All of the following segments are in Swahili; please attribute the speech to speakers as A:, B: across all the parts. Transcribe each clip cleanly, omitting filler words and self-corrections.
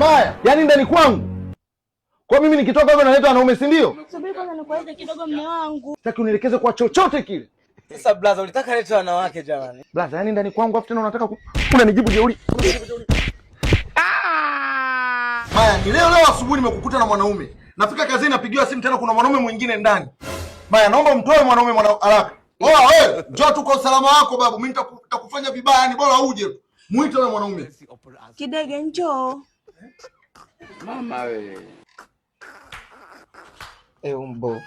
A: Maya, yaani ndani kwangu. Kwa mimi nikitoka huko naleta wanaume, si ndio?
B: Subiri kwanza nikueleze kidogo mume wangu.
A: Sitaki unielekeze kwa chochote kile.
C: Sasa blaza, ulitaka leta wanawake jamani.
A: Blaza, yaani ndani kwangu afu tena unataka unanijibu jeuri. Maya, ni leo asubuhi nimekukuta na mwanaume. Nafika kazini napigiwa simu tena kuna mwanaume mwingine ndani. Maya, naomba mtoe mwanaume haraka. Oa wewe, njoo tu kwa usalama wako babu. Mimi nitakufanya vibaya, yani bora uje tu. Muite yule mwanaume.
B: Kidege njoo.
C: Mama wewe. Umbo.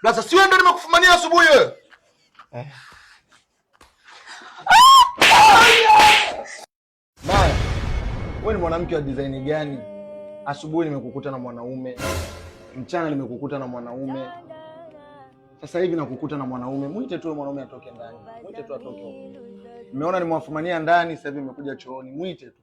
A: Blaza, si wewe ndio nimekufumania asubuhi wewe? Maya, wewe ni mwanamke wa design gani? Asubuhi nimekukuta na mwanaume, mchana nimekukuta na mwanaume, sasa hivi nakukuta na mwanaume. Muite tu mwanaume atoke ndani, muite tu atoke huko. Nimeona nimewafumania ndani, sasa hivi nimekuja chooni. Muite tu.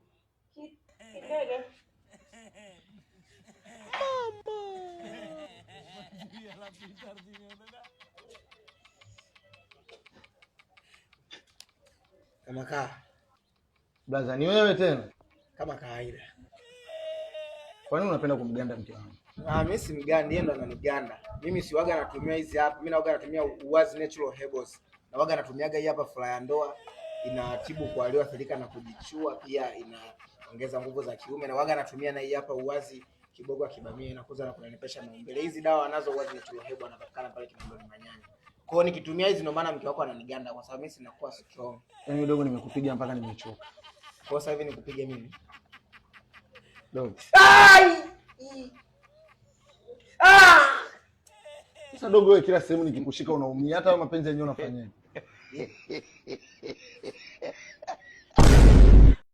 C: Kama kaa.
A: Blaza, ni wewe tena?
C: Kama kawaida.
A: Kwa nini unapenda kumganda mke wangu?
C: Mimi si mgandi, yeye ndo ananiganda. Mimi si waga natumia hizi hapa. Mimi nawaga natumia Uwazi Natural Herbals. Na waga natumiaga hii hapa fly ya ndoa, inatibu kualioathirika na kujichua, pia inaongeza nguvu za kiume. Na waga natumia na hii hapa Uwazi Kibogo Kibamia, inakuza na kunenepesha maumbile. Hizi dawa anazo Uwazi Natural Herbal anapatikana pale Kinondoni Manyanya. Kwa hiyo nikitumia hizi ndio maana mke wako ananiganda, kwa sababu mimi sinakuwa strong.
A: Yaani dogo, nimekupiga mpaka nimechoka.
C: Kwa sasa hivi nikupiga mimi.
A: Dogo.
C: Ai!
A: Sasa dogo, wewe kila sehemu nikikushika unaumia, hata mapenzi yenyewe unafanyaje?